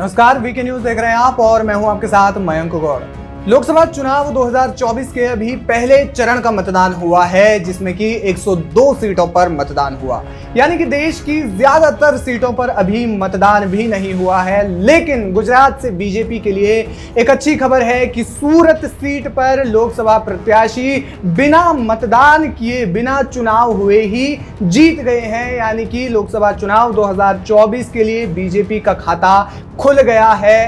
नमस्कार, VK news देख रहे हैं आप और मैं हूं आपके साथ मयंक गौड़। लोकसभा चुनाव 2024 के अभी पहले चरण का मतदान हुआ है, जिसमें कि 102 सीटों पर मतदान हुआ। यानी कि देश की ज्यादातर सीटों पर अभी मतदान भी नहीं हुआ है। लेकिन गुजरात से बीजेपी के लिए एक अच्छी खबर है कि सूरत सीट पर लोकसभा प्रत्याशी बिना मतदान किए, बिना चुनाव हुए ही जीत गए हैं। यानी कि लोकसभा चुनाव 2024 के लिए बीजेपी का खाता खुल गया है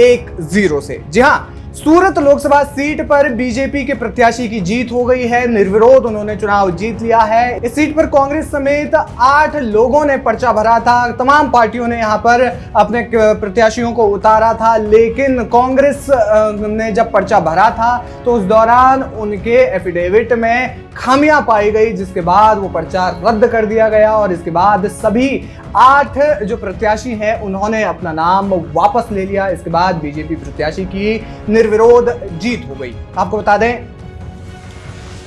1-0 से। जी हाँ, सूरत लोकसभा सीट पर बीजेपी के प्रत्याशी की जीत हो गई है। निर्विरोध उन्होंने चुनाव जीत लिया है। इस सीट पर कांग्रेस समेत 8 लोगों ने पर्चा भरा था। तमाम पार्टियों ने यहां पर अपने प्रत्याशियों को उतारा था, लेकिन कांग्रेस ने जब पर्चा भरा था तो उस दौरान उनके एफिडेविट में खामियां पाई गई, जिसके बाद वो पर्चा रद्द कर दिया गया और इसके बाद सभी 8 जो प्रत्याशी हैं उन्होंने अपना नाम वापस ले लिया। इसके बाद बीजेपी प्रत्याशी की निर्विरोध जीत हो गई। आपको बता दें,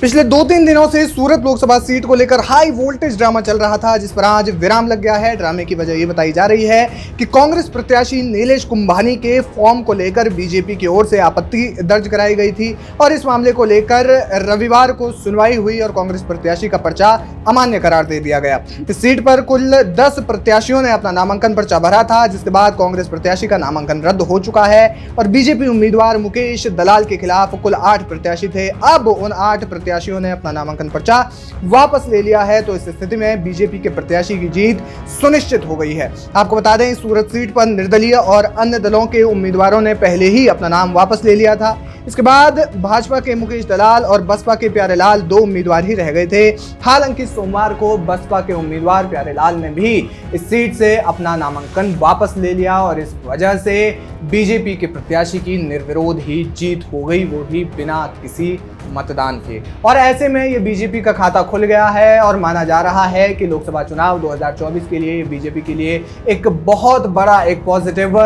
पिछले 2-3 दिनों से सूरत लोकसभा सीट को लेकर हाई वोल्टेज ड्रामा चल रहा था, जिस पर आज विराम लग गया है। ड्रामे की वजह यह बताई जा रही है कि कांग्रेस प्रत्याशी नीलेश कुंभानी के फॉर्म को लेकर बीजेपी की ओर से आपत्ति दर्ज कराई गई थी और इस मामले को लेकर रविवार को सुनवाई हुई और कांग्रेस प्रत्याशी का पर्चा अमान्य करार दे दिया गया। इस सीट पर कुल 10 प्रत्याशियों ने अपना नामांकन पर्चा भरा था, जिसके बाद कांग्रेस प्रत्याशी का नामांकन रद्द हो चुका है और बीजेपी उम्मीदवार मुकेश दलाल के खिलाफ कुल 8 प्रत्याशी थे। अब उन 8 प्रत्याशियों ने अपना नामांकन पर्चा वापस ले लिया है, तो इस स्थिति में बीजेपी के प्रत्याशी की जीत सुनिश्चित हो गई है। आपको बता दें, सूरत सीट पर निर्दलीय और अन्य दलों के उम्मीदवारों ने पहले ही अपना नाम वापस ले लिया था। इसके बाद भाजपा के मुकेश दलाल और बसपा के प्यारेलाल 2 उम्मीदवार ही रह गए थे। हालांकि सोमवार को बसपा के उम्मीदवार प्यारेलाल ने भी इस सीट से अपना नामांकन वापस ले लिया और इस वजह से बीजेपी के प्रत्याशी की निर्विरोध ही जीत हो गई, वो भी बिना किसी मतदान के। और ऐसे में ये बीजेपी का खाता खुल गया है और माना जा रहा है कि लोकसभा चुनाव 2024 के लिए बीजेपी के लिए एक बहुत बड़ा एक पॉजिटिव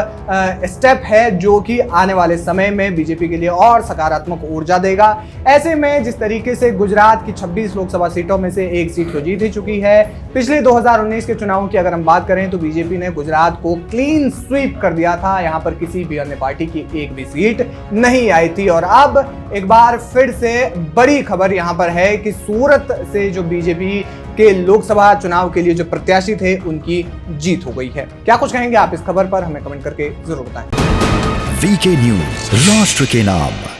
स्टेप है, जो कि आने वाले समय में बीजेपी के लिए और सकारात्मक ऊर्जा देगा। ऐसे में जिस तरीके से गुजरात की 26 लोकसभा सीटों में से एक सीट तो जीत ही चुकी है। पिछले 2019 के चुनावों की अगर हम बात करें तो बीजेपी ने गुजरात को क्लीन स्वीप कर दिया था। यहाँ पर किसी भी अन्य पार्टी की एक भी सीट नहीं आई थी और अब एक बार फिर से बड़ी खबर यहां पर है कि सूरत से जो बीजेपी के लोकसभा चुनाव के लिए जो प्रत्याशी थे उनकी जीत हो गई है। क्या कुछ कहेंगे आप इस खबर पर? हमें कमेंट करके जरूर बताएं। वीके न्यूज, राष्ट्र के नाम।